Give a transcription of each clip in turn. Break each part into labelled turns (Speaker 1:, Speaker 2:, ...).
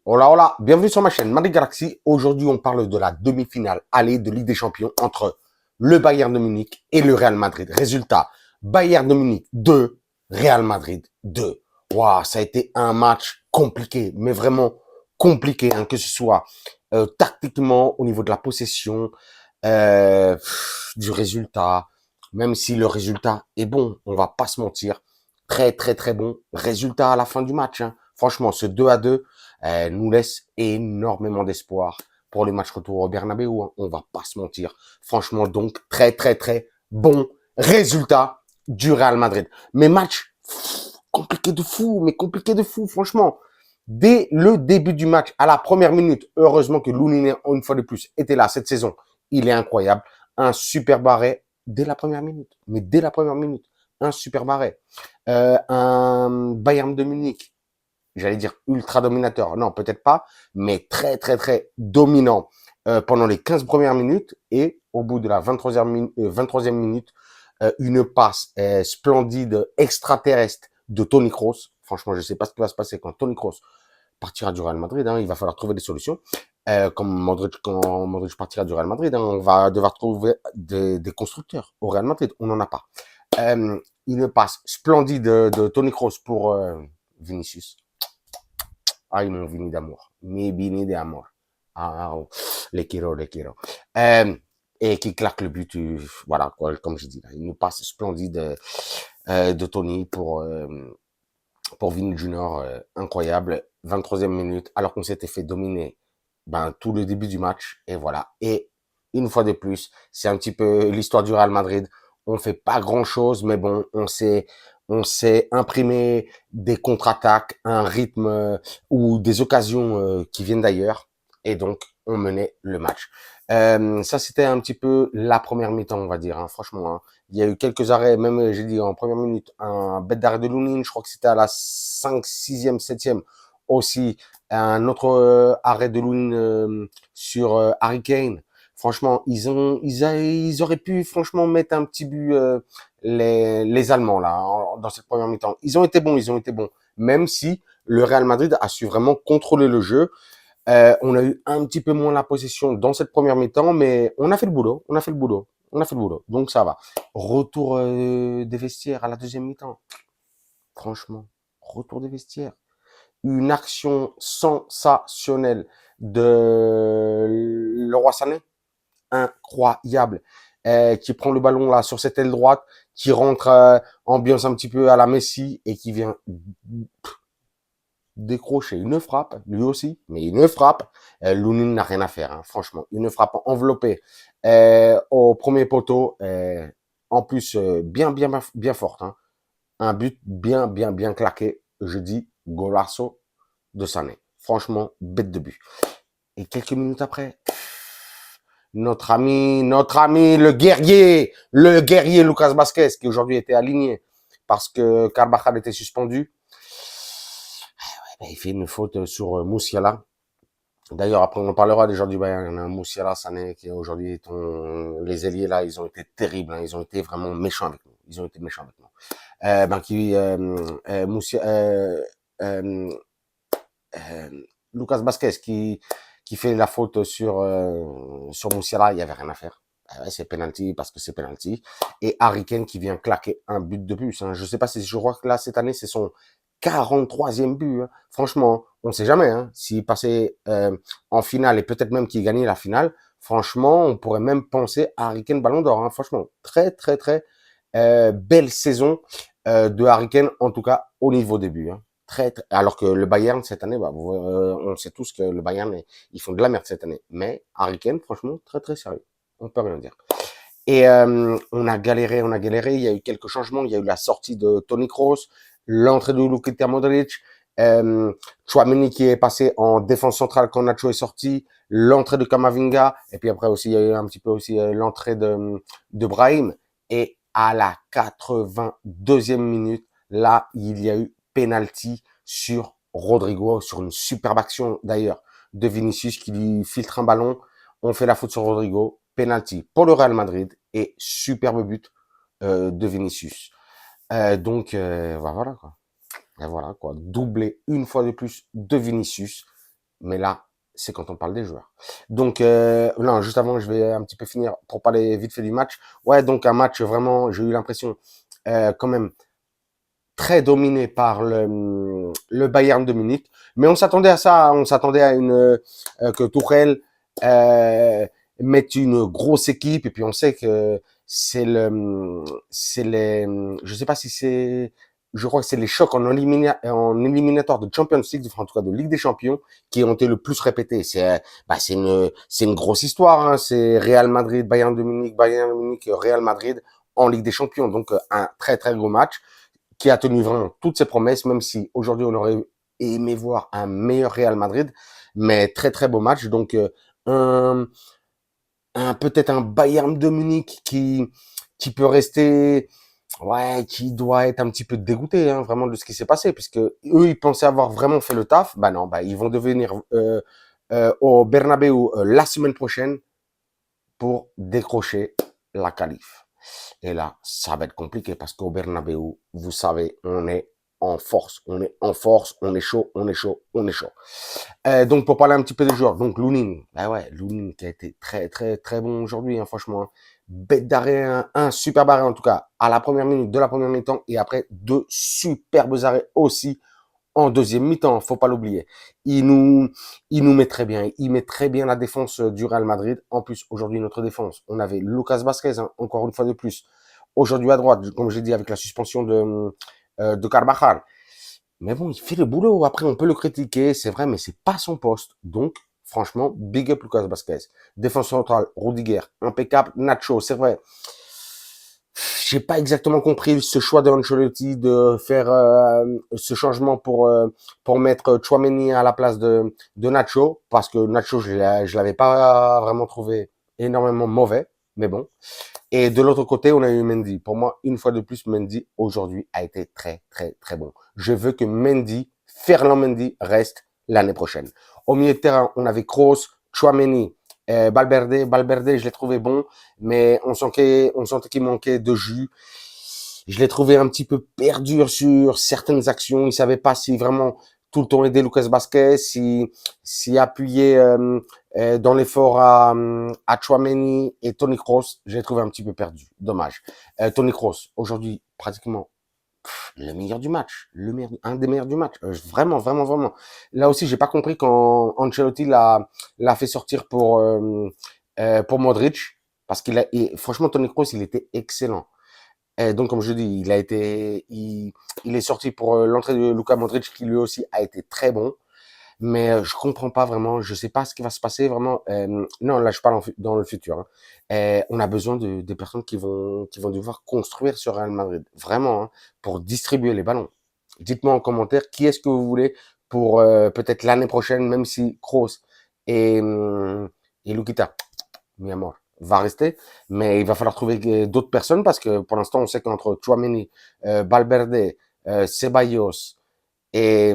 Speaker 1: Hola, hola, bienvenue sur ma chaîne Madrid Galaxy. Aujourd'hui, on parle de la demi-finale aller de Ligue des Champions entre le Bayern de Munich et le Real Madrid. Résultat, Bayern de Munich 2, Real Madrid 2. Waouh, ça a été un match compliqué, mais vraiment compliqué, hein, que ce soit tactiquement, au niveau de la possession, du résultat, même si le résultat est bon, on va pas se mentir. Très, très, très bon résultat à la fin du match, hein. Franchement, ce 2-2 nous laisse énormément d'espoir pour les matchs retour au Bernabéu, hein. On va pas se mentir. Franchement, donc, très, très, très bon résultat du Real Madrid. Mais match compliqué de fou, mais compliqué de fou, franchement. Dès le début du match, à la première minute, heureusement que Lounine, une fois de plus, était là cette saison. Il est incroyable. Un super arrêt dès la première minute. Mais dès la première minute, un super arrêt. Un Bayern de Munich, j'allais dire ultra dominateur, non, peut-être pas, mais très, très, très dominant pendant les 15 premières minutes. Et au bout de la 23e minute, une passe splendide, extraterrestre de Toni Kroos. Franchement, je sais pas ce qui va se passer quand Toni Kroos partira du Real Madrid, hein. Il va falloir trouver des solutions. Quand Modric partira du Real Madrid, hein, on va devoir trouver des constructeurs au Real Madrid. On n'en a pas. Une passe splendide de Toni Kroos pour Vinicius. Ay, mon Vini d'amour. Mi Vini d'amour. Ah, oh, les Kiro, les Kiro. Et qui claque le but, voilà, quoi, comme je dis. Là. Il nous passe splendide de Tony pour Vini Junior, incroyable. 23e minute, alors qu'on s'était fait dominer tout le début du match. Et voilà. Et une fois de plus, c'est un petit peu l'histoire du Real Madrid. On fait pas grand chose, mais bon, on s'est imprimé des contre-attaques, un rythme ou des occasions qui viennent d'ailleurs. Et donc, on menait le match. Ça, c'était un petit peu la première mi-temps, on va dire. Hein, franchement, hein. Il y a eu quelques arrêts, même, j'ai dit, en première minute, un bête d'arrêt de Lounine, je crois que c'était à la 5, 6e, 7e. Aussi, un autre arrêt de Lounine sur Harry Kane. Franchement, ils auraient pu, franchement, mettre un petit but, les Allemands, là, dans cette première mi-temps. Ils ont été bons, ils ont été bons. Même si le Real Madrid a su vraiment contrôler le jeu. On a eu un petit peu moins la possession dans cette première mi-temps, mais on a fait le boulot, on a fait le boulot, on a fait le boulot. Donc ça va. Retour des vestiaires à la deuxième mi-temps. Franchement, retour des vestiaires. Une action sensationnelle de Leroy Sané, incroyable, qui prend le ballon là sur cette aile droite, qui rentre ambiance un petit peu à la Messi et qui vient décrocher une frappe, lui aussi, mais une frappe. Lounine n'a rien à faire, hein, franchement. Une frappe enveloppée au premier poteau, en plus bien, bien, bien forte. Hein. Un but bien, bien, bien claqué. Je dis golasso de Sané. Franchement, bête de but. Et quelques minutes après, notre ami, le guerrier Lucas Vazquez, qui aujourd'hui était aligné parce que Carvajal était suspendu. Il fait une faute sur Moussiala. D'ailleurs, après, on en parlera des gens du Bayern. Il y en a un Moussiala, Sané, qui aujourd'hui, les ailiers là, ils ont été terribles. Hein. Ils ont été vraiment méchants avec nous. Ils ont été méchants avec nous. Euh, euh, Lucas Vazquez qui fait la faute sur Moussiala, il y avait rien à faire. Ouais, c'est penalty parce que c'est penalty. Et Harry Kane qui vient claquer un but de plus. Hein. Je sais pas si je crois que là cette année c'est son 43e but. Hein. Franchement, on ne sait jamais. Hein. S'il passait en finale et peut-être même qu'il gagnait la finale, franchement, on pourrait même penser à Harry Kane Ballon d'Or. Hein. Franchement, très très très belle saison de Harry Kane, en tout cas au niveau des buts. Hein. Alors que le Bayern cette année, on sait tous que le Bayern, ils font de la merde cette année. Mais Harry Kane, franchement, très très sérieux. On peut rien dire. Et on a galéré, on a galéré. Il y a eu quelques changements. Il y a eu la sortie de Toni Kroos, l'entrée de Luka Modric, Tchouaméni qui est passé en défense centrale quand Nacho est sorti, l'entrée de Kamavinga, et puis après aussi il y a eu un petit peu aussi l'entrée de Brahim. Et à la 82e minute, là, il y a eu penalty sur Rodrigo, sur une superbe action d'ailleurs de Vinicius qui lui filtre un ballon. On fait la faute sur Rodrigo, penalty pour le Real Madrid et superbe but de Vinicius. Voilà quoi. Et voilà quoi, doublé une fois de plus de Vinicius. Mais là, c'est quand on parle des joueurs. Donc, non, juste avant, je vais un petit peu finir pour parler vite fait du match. Ouais, donc un match vraiment, j'ai eu l'impression, quand même, très dominé par le Bayern de Munich. Mais on s'attendait à ça, on s'attendait à que Tuchel mette une grosse équipe. Et puis on sait que c'est les, je sais pas si c'est, je crois que c'est les chocs en éliminatoire de Champions League, enfin, en tout cas de Ligue des Champions, qui ont été le plus répétés. C'est une grosse histoire. Hein. C'est Real Madrid, Bayern de Munich, Real Madrid en Ligue des Champions. Donc un très très gros match qui a tenu vraiment toutes ses promesses, même si aujourd'hui on aurait aimé voir un meilleur Real Madrid, mais très très beau match. Donc un, peut-être un Bayern de Munich qui peut rester, ouais, qui doit être un petit peu dégoûté hein, vraiment de ce qui s'est passé, puisque eux ils pensaient avoir vraiment fait le taf. Bah non, bah ils vont devenir au Bernabeu la semaine prochaine pour décrocher la qualif. Et là, ça va être compliqué parce qu'au Bernabeu, vous savez, on est en force, on est en force, on est chaud, on est chaud, on est chaud. Donc pour parler un petit peu des joueurs, donc Lunin, bah ouais, Lunin qui a été très très très bon aujourd'hui, hein, franchement. Hein. Bête d'arrêt, un super arrêt en tout cas, à la première minute de la première mi-temps et après deux superbes arrêts aussi en deuxième mi-temps, faut pas l'oublier. Il nous, il nous met très bien. Il met très bien la défense du Real Madrid. En plus, aujourd'hui, notre défense, on avait Lucas Vazquez, hein, encore une fois de plus. Aujourd'hui à droite, comme j'ai dit, avec la suspension de Carvajal. Mais bon, il fait le boulot. Après, on peut le critiquer, c'est vrai, mais c'est pas son poste. Donc, franchement, big up Lucas Vazquez. Défense centrale, Rudiger, impeccable. Nacho, c'est vrai. J'ai pas exactement compris ce choix de Ancelotti de faire ce changement pour mettre Tchouaméni à la place de Nacho, parce que Nacho, je l'avais pas vraiment trouvé énormément mauvais, mais bon. Et de l'autre côté, on a eu Mendy. Pour moi, une fois de plus, Mendy, aujourd'hui, a été très, très, très bon. Je veux que Mendy, Ferland Mendy, reste l'année prochaine. Au milieu de terrain, on avait Kroos, Tchouaméni, Valverde, je l'ai trouvé bon, mais on sentait qu'il manquait de jus. Je l'ai trouvé un petit peu perdu sur certaines actions. Il savait pas si vraiment tout le temps aider Lucas Vazquez, si appuyer dans l'effort à Tchouaméni et Toni Kroos. Je l'ai trouvé un petit peu perdu. Dommage. Toni Kroos, aujourd'hui, pratiquement le meilleur du match, un des meilleurs du match, vraiment, vraiment, vraiment. Là aussi, j'ai pas compris quand Ancelotti l'a fait sortir pour Modric, parce franchement, Toni Kroos, il était excellent. Et donc, comme je dis, il est sorti pour l'entrée de Luka Modric, qui lui aussi a été très bon. Mais je comprends pas vraiment, je sais pas ce qui va se passer vraiment. Non, là je parle dans le futur. Hein. On a besoin de personnes qui vont devoir construire sur Real Madrid, vraiment, hein, pour distribuer les ballons. Dites-moi en commentaire qui est-ce que vous voulez pour peut-être l'année prochaine, même si Kroos et Lukita, mi amor, va rester, mais il va falloir trouver d'autres personnes parce que pour l'instant on sait qu'entre Tchouaméni, Valverde, Ceballos et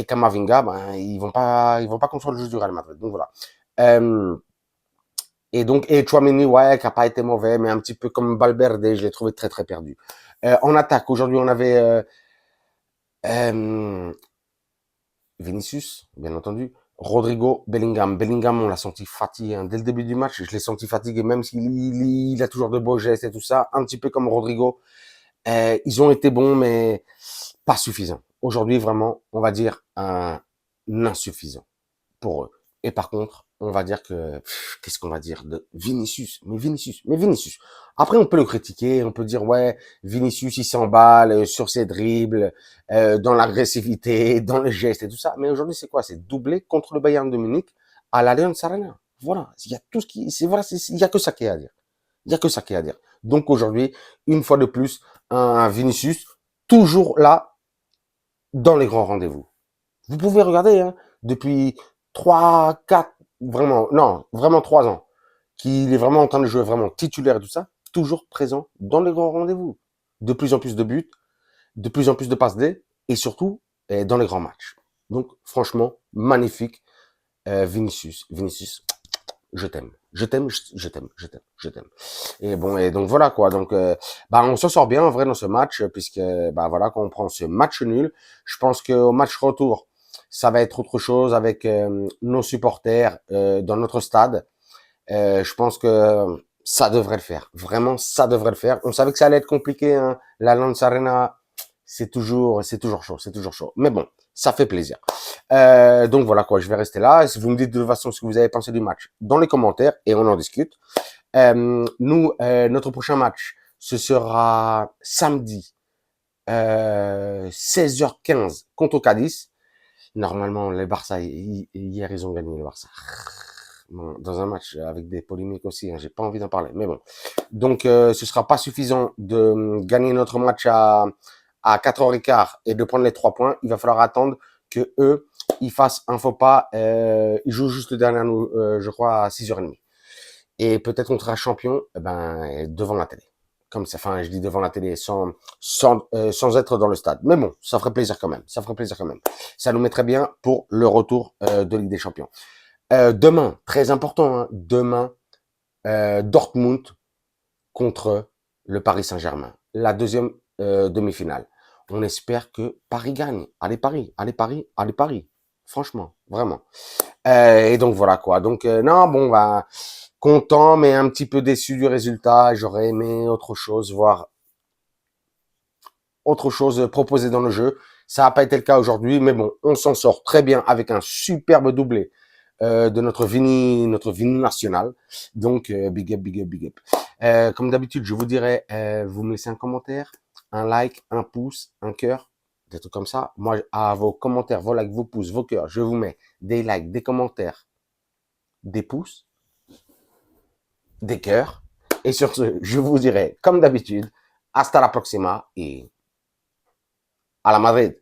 Speaker 1: Camavinga, ben, ils vont pas construire le jeu du Real Madrid. Donc voilà. Euh, et Tchouaméni, ouais, qui a pas été mauvais, mais un petit peu comme Valverde, je l'ai trouvé très très perdu. En attaque, aujourd'hui, on avait euh, Vinicius, bien entendu, Rodrigo, Bellingham. Bellingham, on l'a senti fatigué hein. Dès le début du match. Je l'ai senti fatigué, même s'il a toujours de beaux gestes et tout ça, un petit peu comme Rodrigo. Ils ont été bons, mais pas suffisants. Aujourd'hui, vraiment, on va dire un insuffisant pour eux. Et par contre, on va dire que, qu'est-ce qu'on va dire de Vinicius? Mais Vinicius. Après, on peut le critiquer, on peut dire, ouais, Vinicius, il s'emballe sur ses dribbles, dans l'agressivité, dans les gestes et tout ça. Mais aujourd'hui, c'est quoi? C'est doublé contre le Bayern de Munich à l'Allianz Arena. Voilà. Il y a tout ce qui, c'est, voilà, il y a que ça qui est à dire. Il y a que ça qui est à dire. Donc aujourd'hui, une fois de plus, un Vinicius, toujours là, dans les grands rendez-vous. Vous pouvez regarder, hein, depuis 3, 4, vraiment, non, vraiment 3 ans, qu'il est vraiment en train de jouer vraiment titulaire et tout ça, toujours présent dans les grands rendez-vous. De plus en plus de buts, de plus en plus de passes D, et surtout, dans les grands matchs. Donc, franchement, magnifique, Vinicius. Vinicius, je t'aime. Je t'aime, je t'aime, je t'aime, je t'aime. Et bon, et donc voilà quoi. Donc, bah on s'en sort bien en vrai dans ce match, puisque bah voilà, quand on prend ce match nul, je pense qu'au match retour, ça va être autre chose avec nos supporters dans notre stade. Je pense que ça devrait le faire. Vraiment, ça devrait le faire. On savait que ça allait être compliqué, hein. La Lance Arena, c'est toujours chaud, c'est toujours chaud. Mais bon, ça fait plaisir. Donc voilà quoi, je vais rester là. Si vous me dites de toute façon ce que vous avez pensé du match dans les commentaires et on en discute. Nous, notre prochain match, ce sera samedi 16h15 contre Cadiz. Normalement, les Barça, hier, ils ont gagné le Barça. Bon, dans un match avec des polémiques aussi, hein, j'ai pas envie d'en parler, mais bon. Donc, ce sera pas suffisant de gagner notre match à 4h15 et de prendre les 3 points. Il va falloir attendre que eux, ils fassent un faux pas. Ils jouent juste le dernier, je crois, à 6h30. Et peut-être on sera champion, devant la télé. Comme ça, enfin, je dis devant la télé, sans être dans le stade. Mais bon, ça ferait plaisir quand même. Ça ferait plaisir quand même. Ça nous mettrait bien pour le retour de Ligue des Champions. Demain, très important, hein, demain, Dortmund contre le Paris Saint-Germain. La deuxième demi-finale. On espère que Paris gagne. Allez Paris, allez Paris, allez Paris. Franchement, vraiment. Et donc voilà quoi. Donc non, bon, bah, content, mais un petit peu déçu du résultat. J'aurais aimé autre chose, voir autre chose proposée dans le jeu. Ça n'a pas été le cas aujourd'hui, mais bon, on s'en sort très bien avec un superbe doublé de notre Vini national. Donc, big up, big up, big up. Comme d'habitude, je vous dirais, vous me laissez un commentaire, un like, un pouce, un cœur, des trucs comme ça. Moi, à vos commentaires, vos likes, vos pouces, vos cœurs, je vous mets des likes, des commentaires, des pouces, des cœurs. Et sur ce, je vous dirai, comme d'habitude, hasta la próxima et à la Madrid.